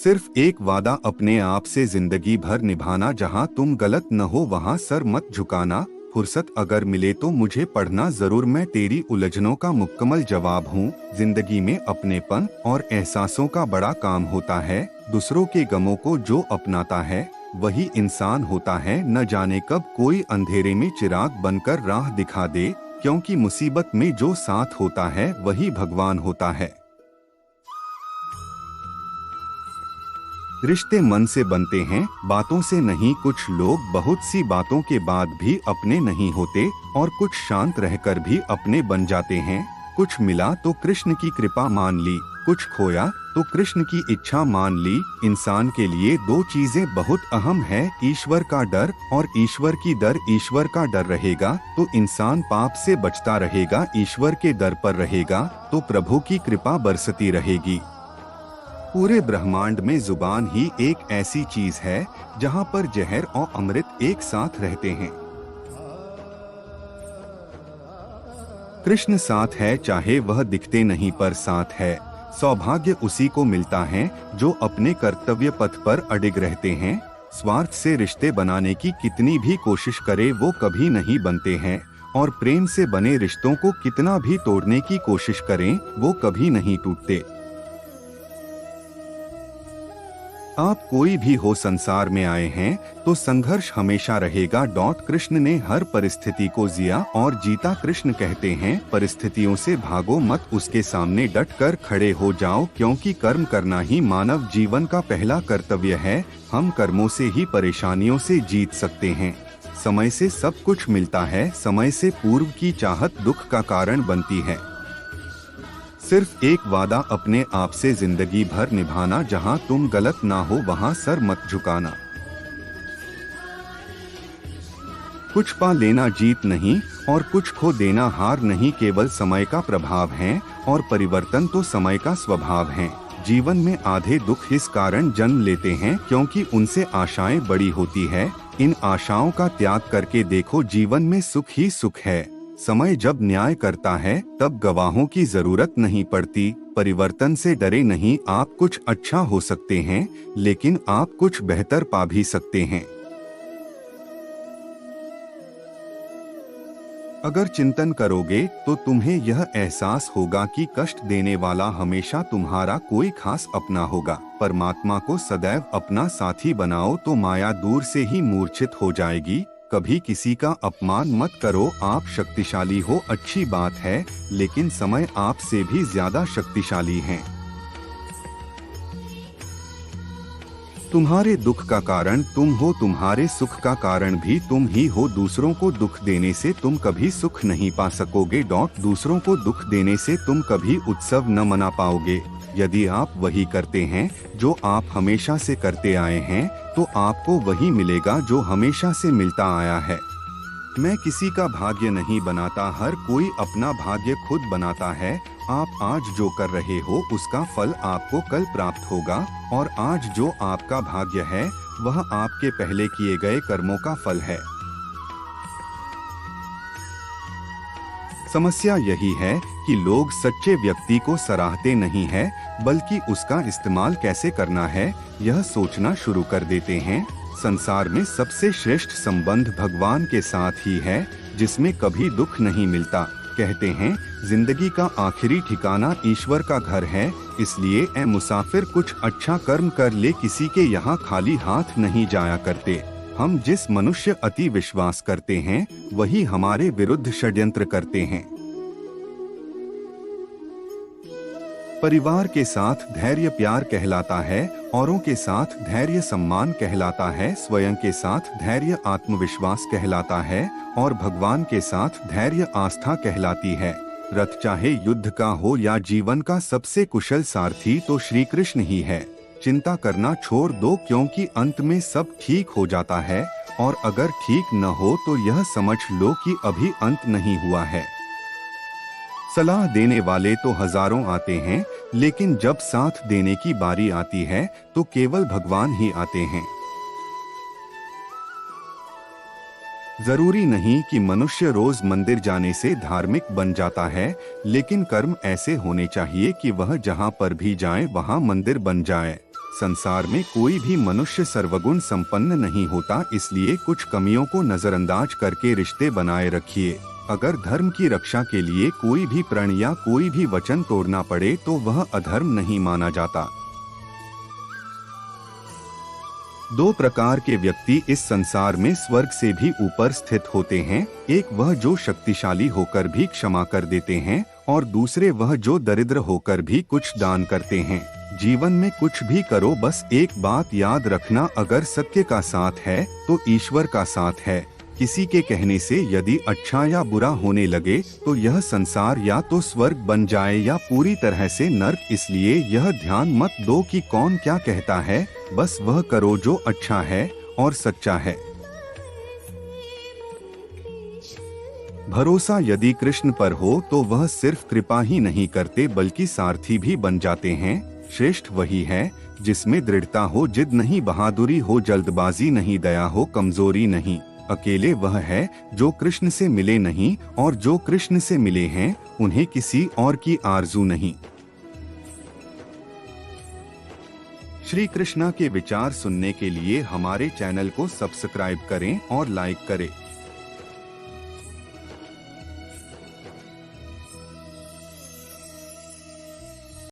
सिर्फ एक वादा अपने आप से जिंदगी भर निभाना, जहाँ तुम गलत न हो वहाँ सर मत झुकाना। फुर्सत अगर मिले तो मुझे पढ़ना जरूर, मैं तेरी उलझनों का मुकम्मल जवाब हूँ। जिंदगी में अपनेपन और एहसासों का बड़ा काम होता है। दूसरों के गमों को जो अपनाता है वही इंसान होता है। न जाने कब कोई अंधेरे में चिराग बनकर राह दिखा दे, क्योंकि मुसीबत में जो साथ होता है वही भगवान होता है। रिश्ते मन से बनते हैं, बातों से नहीं। कुछ लोग बहुत सी बातों के बाद भी अपने नहीं होते और कुछ शांत रहकर भी अपने बन जाते हैं। कुछ मिला तो कृष्ण की कृपा मान ली, कुछ खोया तो कृष्ण की इच्छा मान ली। इंसान के लिए दो चीजें बहुत अहम है, ईश्वर का डर और ईश्वर की डर। ईश्वर का डर रहेगा तो इंसान पाप से बचता रहेगा, ईश्वर के डर पर रहेगा तो प्रभु की कृपा बरसती रहेगी। पूरे ब्रह्मांड में जुबान ही एक ऐसी चीज है जहाँ पर जहर और अमृत एक साथ रहते हैं। कृष्ण साथ है, चाहे वह दिखते नहीं पर साथ है। सौभाग्य उसी को मिलता है जो अपने कर्तव्य पथ पर अडिग रहते हैं। स्वार्थ से रिश्ते बनाने की कितनी भी कोशिश करे वो कभी नहीं बनते हैं, और प्रेम से बने रिश्तों को कितना भी तोड़ने की कोशिश करें वो कभी नहीं टूटते। आप कोई भी हो, संसार में आए हैं तो संघर्ष हमेशा रहेगा। कृष्ण ने हर परिस्थिति को जिया और जीता। कृष्ण कहते हैं परिस्थितियों से भागो मत, उसके सामने डट कर खड़े हो जाओ, क्योंकि कर्म करना ही मानव जीवन का पहला कर्तव्य है। हम कर्मों से ही परेशानियों से जीत सकते हैं। समय से सब कुछ मिलता है, समय से पूर्व की चाहत दुख का कारण बनती है। सिर्फ एक वादा अपने आप से जिंदगी भर निभाना, जहां तुम गलत ना हो वहां सर मत झुकाना। कुछ पा लेना जीत नहीं और कुछ खो देना हार नहीं, केवल समय का प्रभाव है और परिवर्तन तो समय का स्वभाव है। जीवन में आधे दुख इस कारण जन्म लेते हैं क्योंकि उनसे आशाएं बड़ी होती है। इन आशाओं का त्याग करके देखो, जीवन में सुख ही सुख है। समय जब न्याय करता है तब गवाहों की जरूरत नहीं पड़ती। परिवर्तन से डरे नहीं, आप कुछ अच्छा हो सकते हैं लेकिन आप कुछ बेहतर पा भी सकते हैं। अगर चिंतन करोगे तो तुम्हें यह एहसास होगा कि कष्ट देने वाला हमेशा तुम्हारा कोई खास अपना होगा। परमात्मा को सदैव अपना साथी बनाओ तो माया दूर से ही मूर्छित हो जाएगी। कभी किसी का अपमान मत करो, आप शक्तिशाली हो अच्छी बात है, लेकिन समय आपसे भी ज्यादा शक्तिशाली है। तुम्हारे दुख का कारण तुम हो, तुम्हारे सुख का कारण भी तुम ही हो। दूसरों को दुख देने से तुम कभी सुख नहीं पा सकोगे। दूसरों को दुख देने से तुम कभी उत्सव न मना पाओगे। यदि आप वही करते हैं जो आप हमेशा से करते आए हैं तो आपको वही मिलेगा जो हमेशा से मिलता आया है। मैं किसी का भाग्य नहीं बनाता, हर कोई अपना भाग्य खुद बनाता है। आप आज जो कर रहे हो उसका फल आपको कल प्राप्त होगा, और आज जो आपका भाग्य है वह आपके पहले किए गए कर्मों का फल है। समस्या यही है कि लोग सच्चे व्यक्ति को सराहते नहीं है, बल्कि उसका इस्तेमाल कैसे करना है यह सोचना शुरू कर देते हैं। संसार में सबसे श्रेष्ठ संबंध भगवान के साथ ही है, जिसमें कभी दुख नहीं मिलता। कहते हैं जिंदगी का आखिरी ठिकाना ईश्वर का घर है, इसलिए ए मुसाफिर कुछ अच्छा कर्म कर ले, किसी के यहाँ खाली हाथ नहीं जाया करते। हम जिस मनुष्य अति विश्वास करते हैं वही हमारे विरुद्ध षड्यंत्र करते हैं। परिवार के साथ धैर्य प्यार कहलाता है, औरों के साथ धैर्य सम्मान कहलाता है, स्वयं के साथ धैर्य आत्मविश्वास कहलाता है, और भगवान के साथ धैर्य आस्था कहलाती है। रथ चाहे युद्ध का हो या जीवन का, सबसे कुशल सारथी तो श्री कृष्ण ही है। चिंता करना छोड़ दो, क्योंकि अंत में सब ठीक हो जाता है, और अगर ठीक न हो तो यह समझ लो कि अभी अंत नहीं हुआ है। सलाह देने वाले तो हजारों आते हैं, लेकिन जब साथ देने की बारी आती है तो केवल भगवान ही आते हैं। जरूरी नहीं कि मनुष्य रोज मंदिर जाने से धार्मिक बन जाता है, लेकिन कर्म ऐसे होने चाहिए कि वह जहाँ पर भी जाए वहाँ मंदिर बन जाए। संसार में कोई भी मनुष्य सर्वगुण संपन्न नहीं होता, इसलिए कुछ कमियों को नजरअंदाज करके रिश्ते बनाए रखिए। अगर धर्म की रक्षा के लिए कोई भी प्रण या कोई भी वचन तोड़ना पड़े तो वह अधर्म नहीं माना जाता। 2 प्रकार के व्यक्ति इस संसार में स्वर्ग से भी ऊपर स्थित होते हैं। एक वह जो शक्तिशाली होकर भी क्षमा कर देते हैं और दूसरे वह जो दरिद्र होकर भी कुछ दान करते हैं। जीवन में कुछ भी करो, बस एक बात याद रखना, अगर सत्य का साथ है तो ईश्वर का साथ है। किसी के कहने से यदि अच्छा या बुरा होने लगे तो यह संसार या तो स्वर्ग बन जाए या पूरी तरह से नर्क, इसलिए यह ध्यान मत दो कि कौन क्या कहता है, बस वह करो जो अच्छा है और सच्चा है। भरोसा यदि कृष्ण पर हो तो वह सिर्फ कृपा ही नहीं करते बल्कि सारथी भी बन जाते हैं। श्रेष्ठ वही है जिसमें दृढ़ता हो, जिद नहीं बहादुरी हो, जल्दबाजी नहीं दया हो, कमजोरी नहीं। अकेले वह है जो कृष्ण से मिले नहीं, और जो कृष्ण से मिले हैं उन्हें किसी और की आरजू नहीं। श्री कृष्णा के विचार सुनने के लिए हमारे चैनल को सब्सक्राइब करें और लाइक करें।